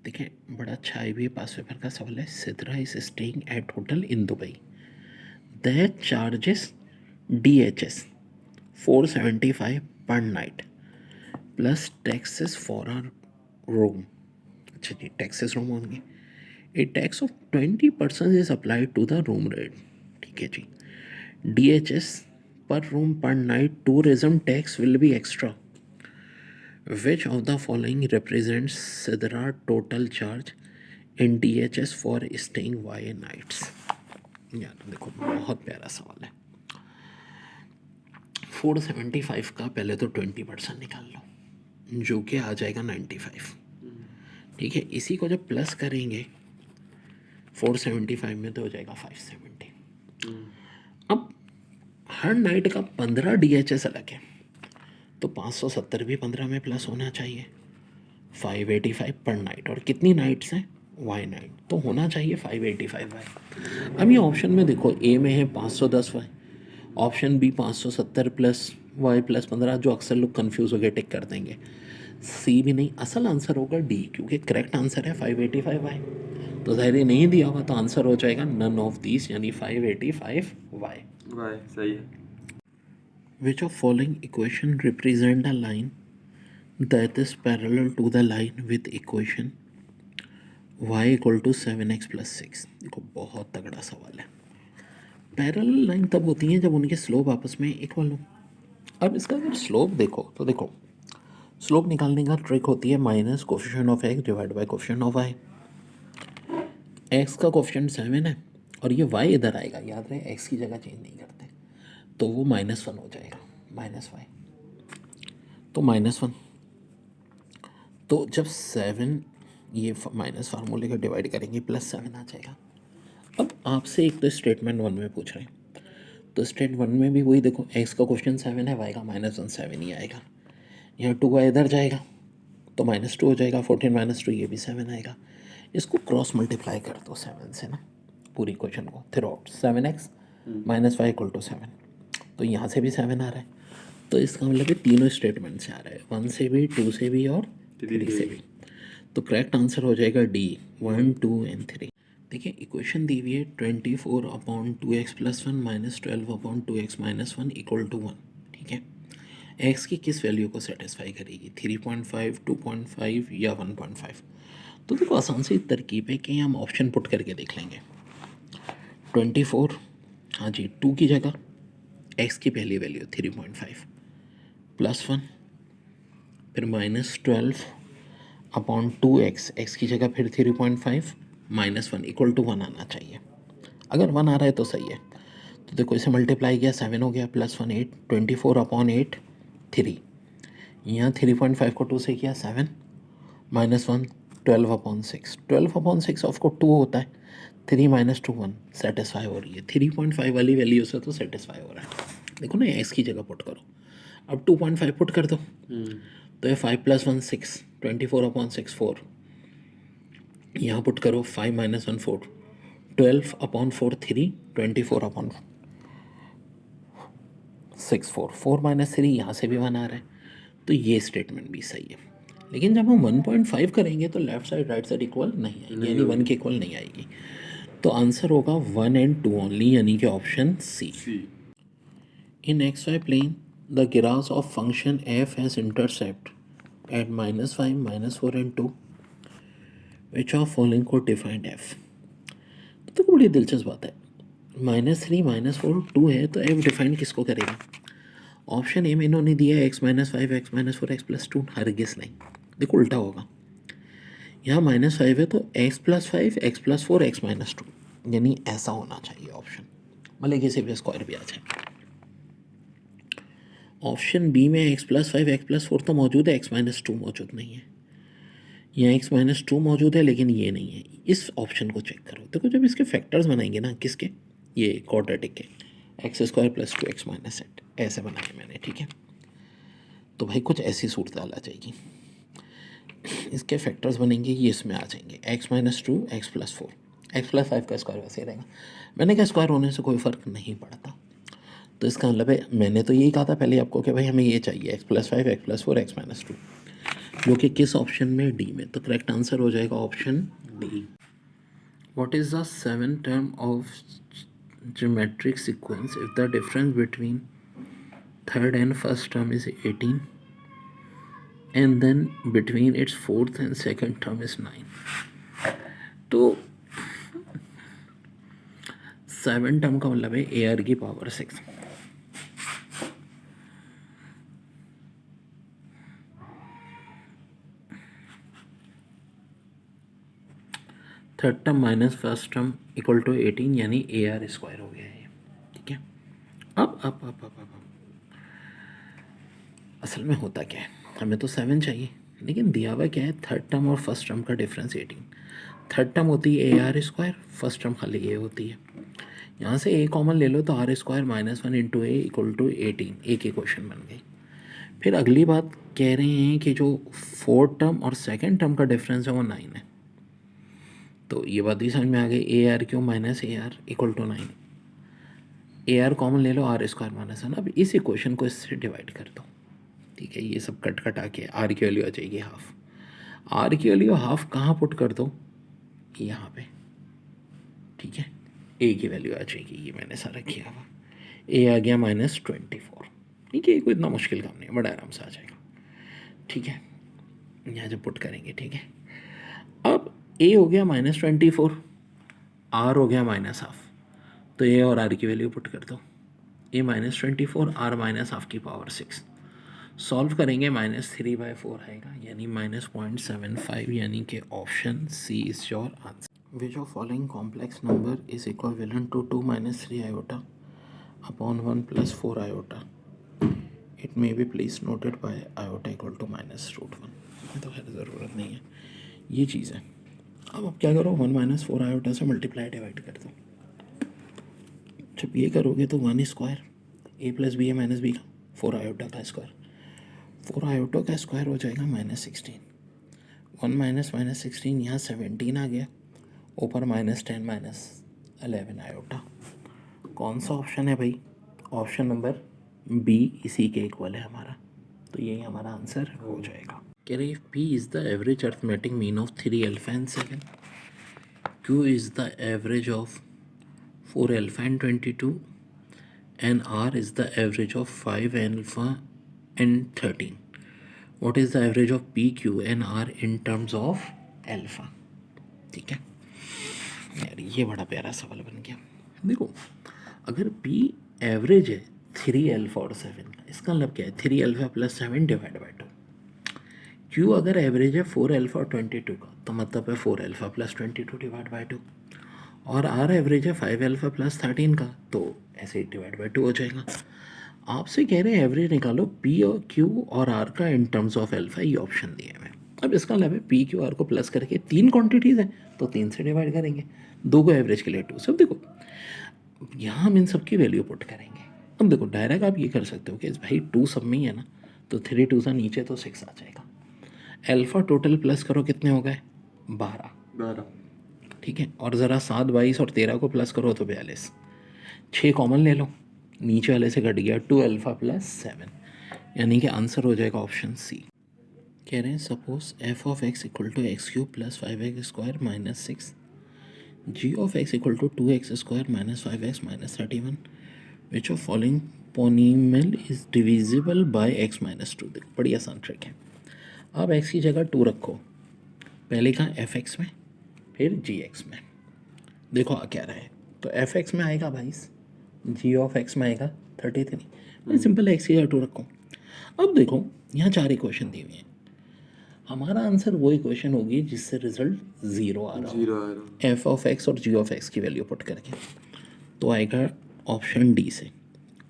देखिए बड़ा अच्छा IBA पास पेपर का सवाल है। Sidra is staying at hotel in Dubai, that charges DHS 475 per night plus taxes for our room. अच्छा जी, टैक्सेस रूम होंगे। A tax of 20% is applied to the room rate. ठीक है जी। DHS per room per night tourism tax will be extra. Which of the following represents Sidra total charge in DHS for staying Y nights? यार देखो बहुत प्यारा सवाल है। 475 का पहले तो 20% निकाल लो, जो कि आ जाएगा 95। ठीक है, इसी को जब प्लस करेंगे 475 में तो हो जाएगा 570। अब हर नाइट का 15 DHS अलग है, तो 570 भी 15 में प्लस होना चाहिए। 585 पर नाइट, और कितनी नाइट्स हैं? वाई नाइट, तो होना चाहिए 585 वाई। अब ये ऑप्शन में देखो, ए में है 510 Y, option B 570 plus Y plus 15, जो अक्सर लोग कंफ्यूज होकर टिक कर देंगे। सी भी नहीं, असल आंसर होगा डी, क्योंकि करेक्ट आंसर है 585 वाई। तो जाहिर ही नहीं दिया होगा, तो आंसर हो जाएगा नन ऑफ दीज, यानी 585 वाई। वाई सही है। Which of following equation represent a line that is parallel to the line with equation y equal to 7x plus 6? देखो बहुत तगड़ा सवाल है। पैरेलल लाइन तब होती है जब उनके स्लोप आपस में इक्वल हो। अब इसका अगर स्लोप देखो तो देखो, स्लोप निकालने का ट्रिक होती है minus coefficient of x divide by coefficient of y। x का कोफिशिएंट 7 है और ये y इधर आएगा, याद रहे x की जगह चेंज नहीं करते, तो वो -1 हो जाएगा, -y, तो -1। तो जब 7 ये माइनस फार्मूले का डिवाइड करेंगे +7 आ जाएगा। अब आपसे एक तो स्टेटमेंट 1 में पूछ रहे हैं, तो स्टेटमेंट 1 में भी वही देखो, x का क्वेश्चन 7 है, y का -1 7 ही आएगा। यहाँ 2y इधर जाएगा तो -2 हो जाएगा, 14 - 2 ये भी 7 आएगा। इसको क्रॉस मल्टीप्लाई कर दो 7 से ना, पूरी क्वेश्चन को थ्रू आउट, 7x - y = 7, तो यहाँ से भी 7 आ रहा है, तो इसका मतलब तीनों स्टेटमेंट से आ रहा है, 1 से भी, 2 से भी और 3 से भी। तो करेक्ट आंसर हो जाएगा डी, 1 2 एंड 3। देखिए इक्वेशन दी हुई है 24/2x + 1 - 12/2x - 1 = 1। ठीक है, x की किस वैल्यू को सेटिस्फाई करेगी, 3.5, 2.5 या 1.5? तो देखो आसान सी तरकीब है कि हम ऑप्शन पुट करके देख लेंगे। 24, हाँ जी, 2 की जगह x की पहली वैल्यू 3.5 + 1, फिर -12/2x, x की जगह फिर 3.5 -1 = 1 आना चाहिए। अगर 1 आ रहा है तो सही है। तो देखो इसे मल्टीप्लाई किया, 7 हो गया, +1 8, 24/8 3। यहाँ 3.5 को 2 से किया 7, -1 12/6, 12/6 ऑफ को 2 होता है, 3 - 2 1, सेटिस्फाई हो रही है 3.5 वाली वैल्यू से, तो सेटिस्फाई हो रहा है। देखो ना, एक्स की जगह पुट करो, अब 2.5 पुट कर दो, तो ये 5 + 1 6, 24/6 4। यहाँ पुट करो 5 - 1 4, 12/4 3, 24/6 4, 4 - 3 यहाँ से भी 1 आ रहा है, तो ये स्टेटमेंट भी सही है। लेकिन जब हम 1.5 करेंगे तो left side right side equal नहीं आएगी, यानी 1 के इक्वल नहीं आएगी, तो आंसर होगा 1 एंड 2 ओनली, यानी कि option C. In XY plane the graph of function f has intercept at -5, -4 and 2, which of following को डिफाइंड f? तो बड़ी दिलचस्प बात है, -3 -4 2 है, तो f डिफाइन किसको करेगा? ऑप्शन ए में इन्होंने दिया है x - 5 x - 4 x + 2, हरगिज़ नहीं, देखो उल्टा होगा। यहाँ -5 है तो x + 5 x + 4 x - 2, यानी ऐसा होना चाहिए ऑप्शन, भले किसी भी स्क्वायर भी आ जाए। ऑप्शन बी में x + 5 x + 4 तो मौजूद है, x - 2 मौजूद नहीं है। यहाँ x - 2 मौजूद है लेकिन ये नहीं है। इस ऑप्शन को चेक करो, देखो जब इसके फैक्टर्स बनाएंगे ना, किसके, ये क्वाड्रेटिक के, x² + 2x - 8 ऐसे बनाए मैंने, ठीक है। तो भाई कुछ ऐसी सूरत आ जाएगी, इसके फैक्टर्स बनेंगे, ये इसमें आ जाएंगे, x - 2 x + 4, x + 5 का स्क्वायर वैसे ही रहेगा। मैंने कहा स्क्वायर होने से कोई फ़र्क नहीं पड़ता, तो इसका मतलब है, मैंने तो यही कहा था पहले आपको कि भाई हमें ये चाहिए x + 5 x + 4 x - 2। जो कि किस ऑप्शन में, डी में। तो करेक्ट आंसर हो जाएगा option D. What is the seven term of geometric sequence if the difference between third and first term is 18 and then between its fourth and second term is 9। तो 7 term का मतलब है A R की power 6। Third term minus first term equal to 18 यानी A R square हो गया है। ठीक है, अब असल में होता क्या है, हमें तो 7 चाहिए, लेकिन दिया हुआ क्या है, थर्ड टर्म और फर्स्ट टर्म का डिफरेंस 18। थर्ड टर्म होती है A are square, first term खाली ए होती है। यहाँ से ए कॉमन ले लो तो R square -1 into A equal to 18, एक इक्वेशन बन गई। फिर अगली बात कह रहे हैं कि जो फोर्थ टर्म और सेकंड टर्म का डिफरेंस है वो 9 है। तो ये बात भी समझ में आ गई, A R cube minus A R equal to 9। A R common ले लो, आर स्क्वायर -1। अब इस इक्वेशन को इससे डिवाइड कर दो। ठीक है, ये सब कट कटा के आर की वैल्यू आ जाएगी हाफ। आर की वैल्यू हाफ कहाँ पुट कर दो, यहाँ पे। ठीक है, ए की वैल्यू आ जाएगी, ये मैंने सारा किया हुआ। ए आ गया -24। ठीक है, ये कोई इतना मुश्किल काम नहीं है, बड़ा आराम से आ जाएगा। ठीक है, यहाँ जब पुट करेंगे, ठीक है। अब ए हो गया -24, आर हो गया -12। तो ए और आर की वैल्यू पुट कर दो। ए -24, आर -12 की पावर 6। सॉल्व करेंगे -3/4 आएगा, यानी -0.75, यानी कि option C is your answer. Which of following complex number is equivalent to 2 - 3 iota upon 1 + 4 iota. It may be please noted by iota equal to -√1। ये तो खैर ज़रूरत नहीं है, ये चीज़ है। अब आप क्या करो, 1 - 4 आयोटा से मल्टीप्लाई डिवाइड कर दो। जब ये करोगे तो 1 स्क्वायर, ए प्लस बी है माइनस बी का, 4 आयोटा का स्क्वायर, 4 आयोटा का स्क्वायर हो जाएगा -16। 1 - -16, यहाँ 17 आ गया, ऊपर -10 - 11 आयोटा। कौन सा ऑप्शन है भाई, ऑप्शन नंबर बी इसी के इक्वल है हमारा। तो यही हमारा आंसर हो जाएगा। कह रहे P is the average arithmetic mean of 3 alpha and 7, Q is the average of 4 alpha and 22, and R is the average of 5 alpha and 13. What is the average of P, Q and R in terms of alpha? ठीक है यार, ये बड़ा प्यारा सवाल बन गया। देखो, अगर P एवरेज है 3 अल्फा और 7 का, इसका मतलब क्या है, 3 अल्फा + 7 डिवाइड बाई 2। Q अगर एवरेज है 4 अल्फा और 22 का, तो मतलब है 4 अल्फा + 22 डिवाइड बाई 2। और आर एवरेज है 5 अल्फा + 13 का, तो ऐसे डिवाइड बाई 2 हो जाएगा। आपसे कह रहे हैं एवरेज निकालो पी और क्यू और आर का इन टर्म्स ऑफ अल्फा, ये ऑप्शन दिए हुए। अब इसका मतलब है पी क्यू आर को प्लस करके 3 क्वांटिटीज़ हैं तो 3 से डिवाइड करेंगे, 2 को एवरेज के लिए 2। सब देखो, यहाँ हम इन सब की वैल्यू पुट करेंगे। अब देखो, डायरेक्ट आप ये कर सकते हो कि भाई 2 सब में ही है ना, तो 3 2 सा नीचे तो 6 आ जाएगा। अल्फा टोटल प्लस करो, कितने हो गए, 12। ठीक है, और ज़रा 7, 22 और 13 को प्लस करो तो 42। 6 कॉमन ले लो, नीचे वाले से कट गया 2 अल्फा + 7, यानी कि आंसर हो जाएगा ऑप्शन सी। कह रहे हैं suppose f of x equal to x³ + 5x² - 6, g of x equal to 2x² - 5x - 31, which of following polynomial is divisible by x - 2। देखो, बड़ी आसान ट्रिक है। अब x की जगह 2 रखो, पहले कहाँ fx में, फिर gx में। देखो आ क्या रहा है, तो fx में आएगा 22, g ऑफ x में आएगा 33। मैं सिंपल x की जगह 2 रखूँ। अब देखो, यहाँ 4 इक्वेशन दी हुई हैं, हमारा आंसर वो इक्वेशन होगी जिससे रिजल्ट 0 आ रहा हो, f ऑफ x और g ऑफ x की वैल्यू पुट करके, तो आएगा ऑप्शन डी से।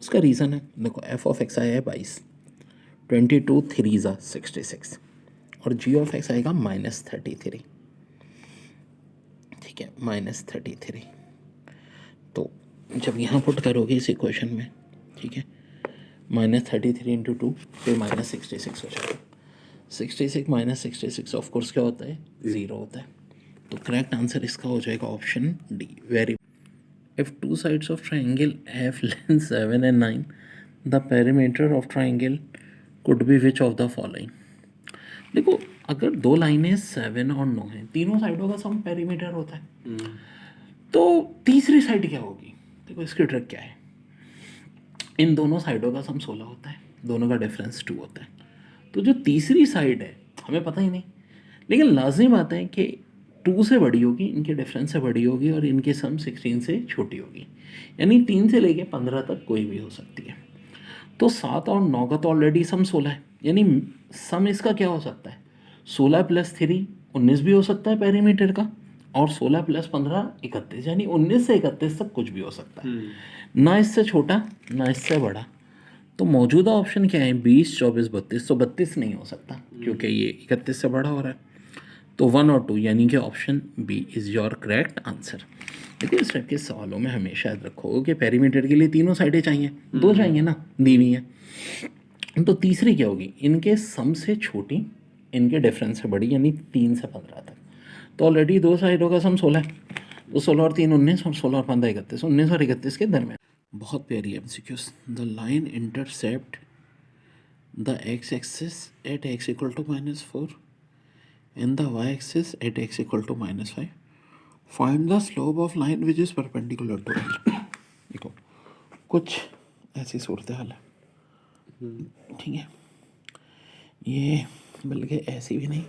उसका रीज़न है, देखो f ऑफ x आया है 22, 22 3 ज़ा 66, और g ऑफ x आएगा -33। ठीक है, -33। तो जब यहाँ पुट करोगे इस इक्वेशन में, ठीक है, -33 × 2 फिर -66 हो जाएगा। 66 - 66 ऑफ कोर्स क्या होता है, 0 होता है। तो करेक्ट आंसर इसका हो जाएगा option D. Very, if 2 sides of triangle have length 7 and 9, the perimeter of triangle could be which of the following. देखो, अगर दो लाइनें 7 और 9 हैं, तीनों साइडों का सम पेरीमीटर होता है, तो तीसरी साइड क्या होगी? देखो इसकी ट्रिक क्या है, इन दोनों साइडों का सम 16 होता है, दोनों का डिफरेंस 2 होता है, तो जो तीसरी साइड है हमें पता ही नहीं, लेकिन लाजिम आता है कि 2 से बड़ी होगी, इनके डिफरेंस से बड़ी होगी और इनकी सम 16 से छोटी होगी, यानी 3 से लेके 15 तक कोई भी हो सकती है। तो 7 और 9 का तो ऑलरेडी सम 16 है, यानी सम इसका क्या हो सकता है, 16 प्लस 3 19 भी हो सकता है पेरीमीटर का, और 16 प्लस 15 31, यानी 19 से 31 तक कुछ भी हो सकता है, ना इससे छोटा ना इससे बड़ा। तो मौजूदा ऑप्शन क्या है, 20 24 32, तो 32 नहीं हो सकता क्योंकि ये 31 से बड़ा हो रहा है, तो 1 और 2 यानी कि option B is your correct answer. देखिए इस टाइप के सवालों में हमेशा याद रखो कि पेरीमीटर के लिए तीनों साइडें चाहिए, दो चाहिए ना, दी हुई हैं, तो तीसरी क्या होगी, इनके सम से छोटी इनके डिफरेंस से बड़ी, यानी 3 से 15 तक। तो ऑलरेडी दो साइडों का सम 16 है, तो 16 और 3 19, और 16 और 15 31, 19 और 31 के दरमियान। बहुत प्यारी MCQs. The line intercept the X axis at x equal to -4 and the y-axis at x equal to -5. Find the slope of line which is perpendicular to it. देखो कुछ ऐसी सूरत हाल है, ठीक है, ये बल्कि ऐसी भी नहीं,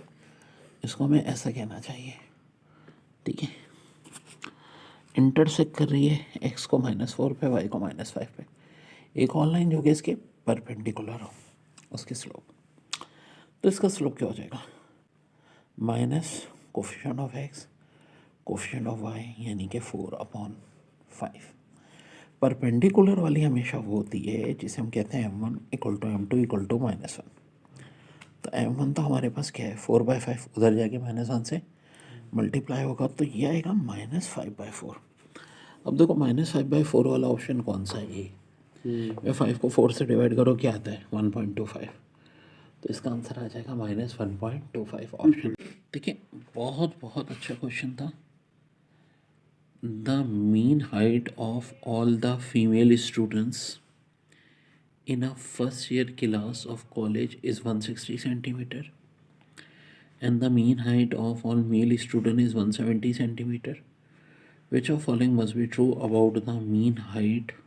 इसको हमें ऐसा कहना चाहिए, ठीक है, इंटरसेक्ट कर रही है x को -4 पे, y को -5 पे, एक और लाइन जो कि इसके परपेंडिकुलर हो, उसकी स्लोप, तो इसका स्लोप क्या हो जाएगा, minus coefficient of x coefficient of y, यानी कि 4/5। परपेंडिकुलर वाली हमेशा वो होती है जिसे हम कहते हैं m1 equal to m2 equal to -1। तो m1 तो हमारे पास क्या है, 4/5, उधर जाके -1 से मल्टीप्लाई होगा, तो ये आएगा -5/4। अब देखो -5/4 वाला ऑप्शन कौन सा है, ये 5 को 4 से डिवाइड करो, क्या आता है 1.25, तो इसका आंसर आ जाएगा -1.25 ऑप्शन। देखिए बहुत बहुत अच्छा क्वेश्चन था। The mean height of all the female students in a first year class of college is 160 centimeter, and the mean height of all male students is 170 centimeter. Which of following must be true about the mean height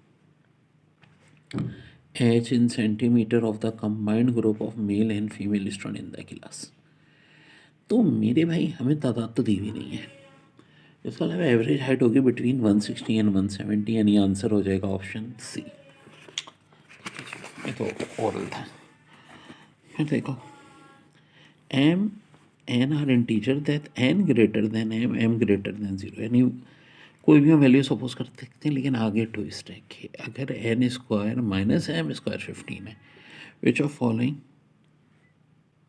h in centimeter of the combined group of male and female student in the class? तो मेरे भाई हमें तादाद तो दी हुई नहीं है, इसका अलावा एवरेज हाइट होगी बिटवीन 160 एंड 170, यानी आंसर हो जाएगा ऑप्शन सी। ये तो ओरल था। फिर देखो M N R integer that N greater than M M greater than 0, यानी कोई भी हम वैल्यू सपोज कर सकते हैं, लेकिन आगे ट्विस्ट है कि अगर n square minus m square 15 है, which of following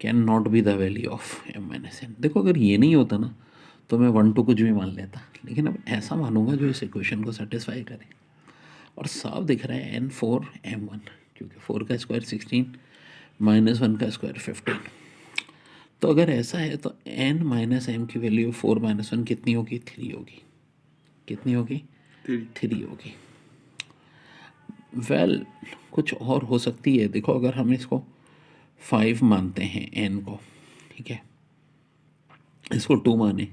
can not be the value of m minus n. देखो अगर ये नहीं होता ना तो मैं 1 2 कुछ भी मान लेता, लेकिन अब ऐसा मानूंगा जो इस इक्वेशन को सेटिस्फाई करे, और साफ दिख रहा है n4 m1, क्योंकि 4 का स्क्वायर 16 -1 का स्क्वायर 15। तो अगर ऐसा है तो n माइनस एम की वैल्यू 4 - 1 कितनी होगी, 3 होगी, कितनी होगी, 3 होगी। वेल कुछ और हो सकती है, देखो अगर हम इसको 5 मानते हैं n को, ठीक है, इसको 2 माने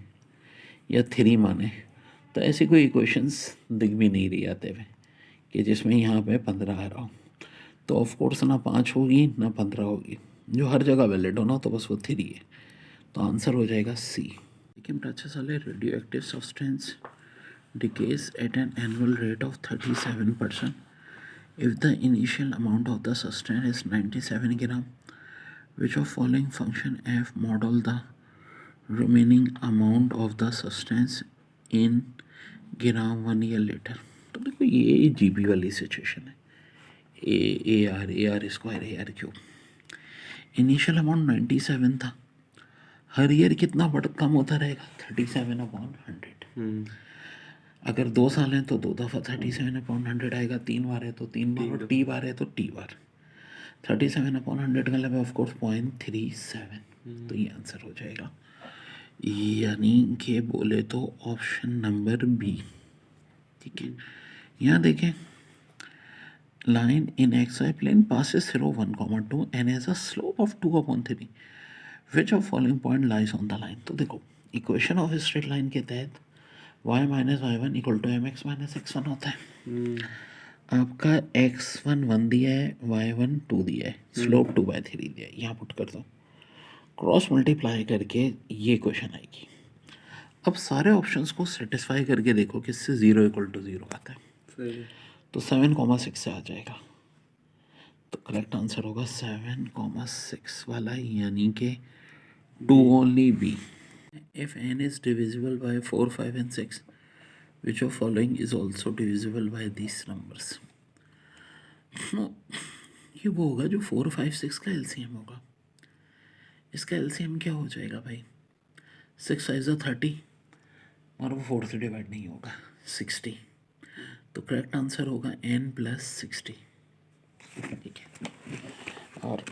या 3 माने, तो ऐसी कोई इक्वेशंस दिख भी नहीं रही आते हुए कि जिसमें यहाँ पे 15 आ रहा हो, तो ऑफ कोर्स ना 5 होगी ना 15 होगी, जो हर जगह वैलिड हो ना, तो बस वो 3 है, तो आंसर हो जाएगा सी। लेकिन अच्छा साल है, radio active substance decays at an annual rate of 37% if the initial amount of the substance is 97 gram, which of following function f model the remaining amount of the substance in gram 1 year later। तो देखो ये GB वाली situation है, A are square A R cube, initial amount 97 था, हर year कितना बढ़ कम होता रहेगा, 37/100। अगर 2 साल हैं तो 2 दफ़ा 37/100 आएगा, 3 बार है तो 3 बार, और टी बार है तो टी बार। 37/100 का मतलब ऑफकोर्स 0.37, तो ये आंसर हो जाएगा, यानी कि बोले तो ऑप्शन नंबर बी, ठीक है। यहाँ देखें, line in xy plane passes through 1, 2 and has a slope of 2/3, which of following point lies on the line. तो देखो इक्वेशन ऑफ स्ट्रेट लाइन के तहत y minus y one equal to m x minus x one होता है। आपका x one one दिया है, Y one two दिया है, स्लोप 2/3 दिया है, यहाँ पुट कर दो, क्रॉस मल्टीप्लाई करके ये क्वेश्चन आएगी। अब सारे ऑप्शंस को सेटिस्फाई करके देखो किससे 0 इक्वल टू 0 आता है। सही। तो 7,6 से आ जाएगा। तो करेक्ट आंसर होगा 7,6 वाला, यानी कि 2 only b. If n is divisible by 4, 5 and 6, which of following is also divisible by these numbers? ये वो होगा जो 4, 5, 6 का एलसीएम होगा। इसका एलसीएम क्या हो जाएगा भाई? 6 5 ज़ा 30 और वो 4 से डिवाइड नहीं होगा, 60। तो करेक्ट आंसर होगा n प्लस 60। ठीक है। और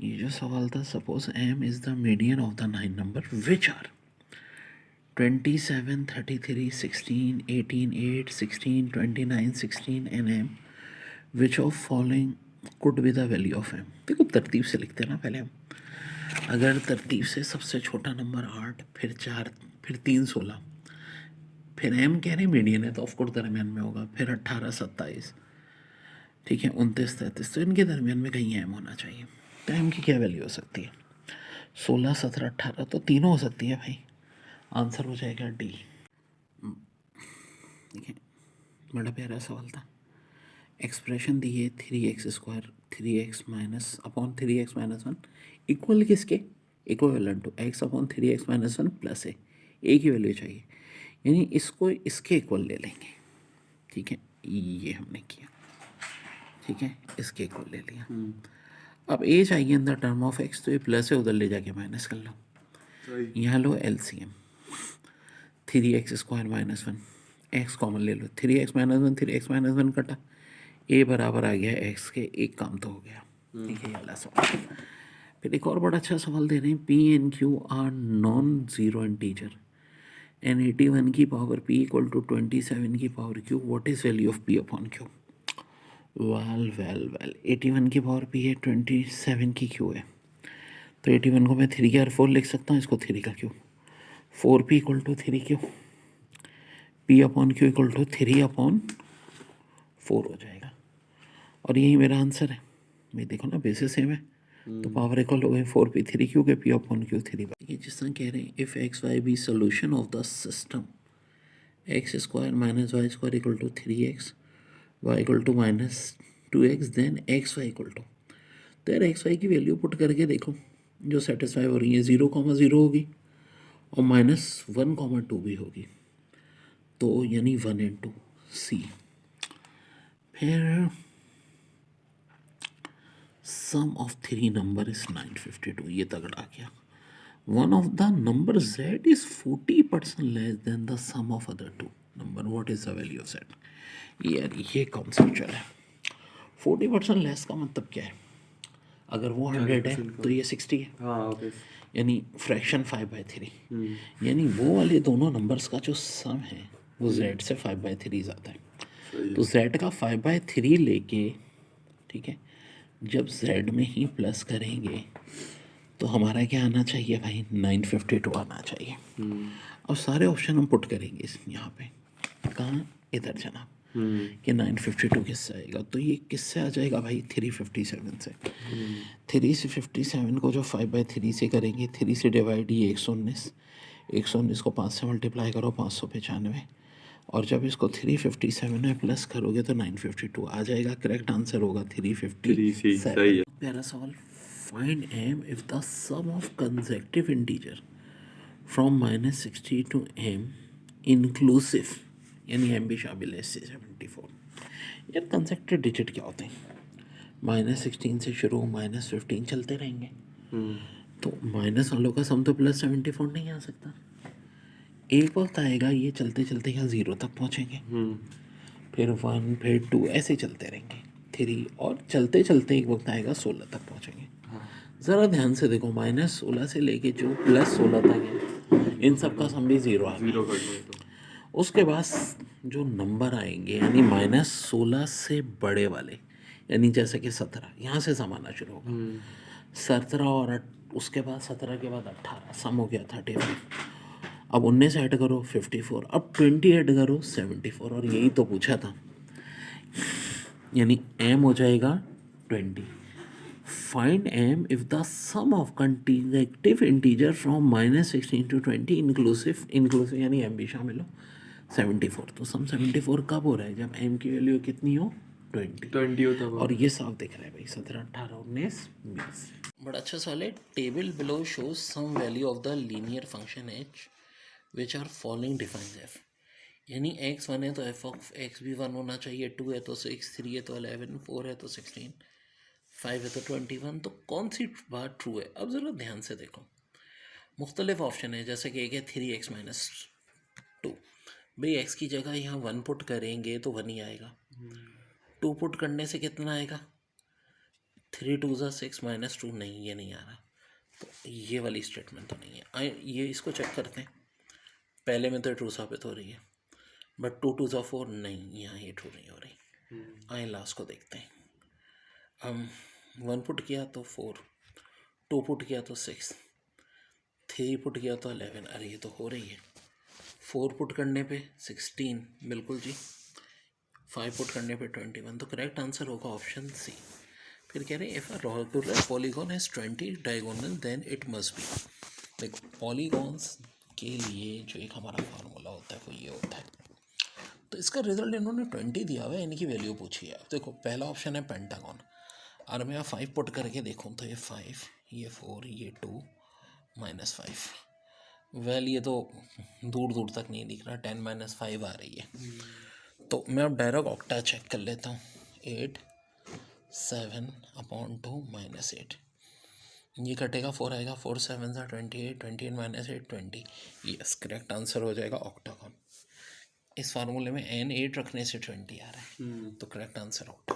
ये जो सवाल था, suppose m is the median of the 9 number which are 27, 33, 16, 18, 8, 16, 29, 16 and m, which of following could be the value of m। देखो तरतीब से लिखते हैं ना पहले हम। अगर तरतीब से सबसे छोटा नंबर 8, फिर 4, फिर 3 16, फिर m कह रहे मीडियन है तो ऑफकोर्स दरमियान में होगा, फिर 18 27, ठीक है, 29 33, तो इनके दरमियान में कहीं m होना चाहिए। तो m की क्या वैल्यू हो सकती है? 16 17 18, तो तीनों हो सकती है भाई। आंसर हो जाएगा डी। देखिए बड़ा प्यारा सवाल था। एक्सप्रेशन दी है 3x² 3x minus upon 3x minus 1 equal किसके? Equivalent to x upon 3x minus 1 plus a की वैल्यू चाहिए, यानी इसको इसके इक्वल ले लेंगे। ठीक है, ये हमने किया। ठीक है, इसके इक्वल ले लिया। अब ए चाहिए in the term of x, तो ये प्लस है, उधर ले जाके माइनस कर लो। यहाँ लो LCM 3x² minus 1, x common ले लो, 3x माइनस 1 3x माइनस 1 कटा, ए बराबर आ गया x के, एक काम तो हो गया। ठीक है, ये वाला सवाल। फिर एक और बड़ा अच्छा सवाल दे रहे हैं, p n q are non zero integer and 81 की पावर p इक्वल टू 27 की power q, what is value of p upon q? Well 81 की पावर p है, 27 की q है, तो 81 को मैं 3 का 4 लिख सकता हूँ, इसको 3 का q, 4p equal to 3q, p upon q equal to 3 upon 4 हो जाएगा। और यही मेरा आंसर है भाई। देखो ना, बेसिस सेम है, तो पावर इक्वल हो गई 4p 3q के, p अपॉन q 3। ये जिस तरह कह रहे हैं, if x y be solution of the system x² minus y² equal to 3x, y equal to minus 2x, then x y equal to, तो यार एक्स वाई की वैल्यू पुट करके देखो जो सेटिस्फाई हो रही है, 0,0 होगी और -1,2 भी होगी, तो यानी 1 इंटू सी। फिर सम ऑफ 3 नंबर इज 952, ये तगड़ा गया। One of the number z is 40% less than the sum of other 2 number, what is the value of z? यार ये कॉन्सेप्चुअल है। 40% लेस का मतलब क्या है? अगर वो 100 है तो ये 60 है। हाँ, यानी फ्रैक्शन 5/3, यानी वो वाले दोनों नंबर्स का जो सम है वो z से 5/3 आता है। तो z का 5/3 लेके, ठीक है, जब z में ही प्लस करेंगे तो हमारा क्या आना चाहिए भाई? 952 आना चाहिए। अब सारे ऑप्शन हम पुट करेंगे इस यहाँ पे, कहाँ? इधर जनाब, कि 952 किससे आएगा? तो ये किससे आ जाएगा भाई? 357 से। 357 को जो 5/3 से करेंगे, 3 से डिवाइड, ये 119, 119 को 5 से मल्टीप्लाई करो, 595, और जब इसको 357 में प्लस करोगे तो 952 आ जाएगा। करेक्ट आंसर होगा 357। प्यारा सवाल, find m if the sum of consecutive integer from -60 to m inclusive, यानी m भी शामिल है, 74। यार कंसेक्टिव डिजिट क्या होते हैं? -16 से शुरू, -15 चलते रहेंगे, तो माइनस वालों का सम तो +74 नहीं आ सकता। एक वक्त आएगा ये चलते चलते यहाँ 0 तक पहुँचेंगे, फिर 1, फिर 2, ऐसे चलते रहेंगे, 3, और चलते चलते एक वक्त आएगा 16 तक पहुँचेंगे। ज़रा ध्यान से देखो, -16 से लेके जो +16 तक है, इन सब का सम भी 0 आ गया। उसके बाद जो नंबर आएंगे यानी -16 से बड़े वाले, यानी जैसे कि 17 यहाँ से सम आना शुरू होगा। 17 और उसके बाद 17 के बाद 18 सम हो गया 35। अब 19 ऐड करो 54, अब 20 ऐड करो 74, और यही तो पूछा था, यानी m हो जाएगा 20। Find m if the sum of consecutive integer from -16 to 20 inclusive यानी m भी शामिल हो 74। तो सम 74 कब हो रहा है? जब m की वैल्यू कितनी हो 20 होता है। और ये साफ दिख रहा है भाई 17 18 19 20। बड़ा अच्छा सवाल है। Table below shows some value of the linear function h which are following defines f, यानी x1 है तो f ऑफ x भी 1 होना चाहिए, 2 है तो 6, 3 है तो 11, 4 है तो 16, 5 है तो 21। तो कौन सी बात ट्रू है? अब ज़रा ध्यान से देखो, मुख्तलिफ ऑप्शन है, जैसे कि एक है 3x-2। भाई x की जगह यहाँ 1 पुट करेंगे तो 1 ही आएगा, 2 पुट करने से कितना आएगा? 3 2 ज़ा 6 -2, नहीं ये नहीं आ रहा। तो ये वाली स्टेटमेंट तो नहीं है। आए ये इसको चेक करते हैं, पहले में तो ट्रू साबित हो रही है, बट 2 2 ज़ा 4, नहीं यहाँ ये ट्रू नहीं हो रही। आए लास्ट को देखते हैं। हम 1 पुट किया तो 4, 2 पुट किया तो 6, 3 पुट किया तो 11, अरे ये तो हो रही है। 4 पुट करने पे 16, बिल्कुल जी। 5 पुट करने पे 21, तो करेक्ट आंसर होगा ऑप्शन सी। फिर कह रहे हैं if a rectangular polygon has 20 diagonal then it must be. देखो पॉलीगॉन्स के लिए जो एक हमारा फार्मूला होता है वो ये होता है। तो इसका रिजल्ट इन्होंने 20 दिया हुआ है, इनकी वैल्यू पूछी है। देखो पहला ऑप्शन है पेंटागॉन, और मैं 5 पुट करके देखूँ तो ये 5, ये 4, ये 2 -5। वेल ये तो दूर दूर तक नहीं दिख रहा, 10 - 5 आ रही है। तो मैं अब डायरेक्ट ऑक्टा चेक कर लेता हूँ। 8 7/2 -8, ये कटेगा 4 आएगा, 4 7 28, 28 -8 20। यस करेक्ट आंसर हो जाएगा ऑक्टागॉन। इस फार्मूले में n 8 रखने से 20 आ रहा है, तो करेक्ट आंसर ऑक्टागॉन।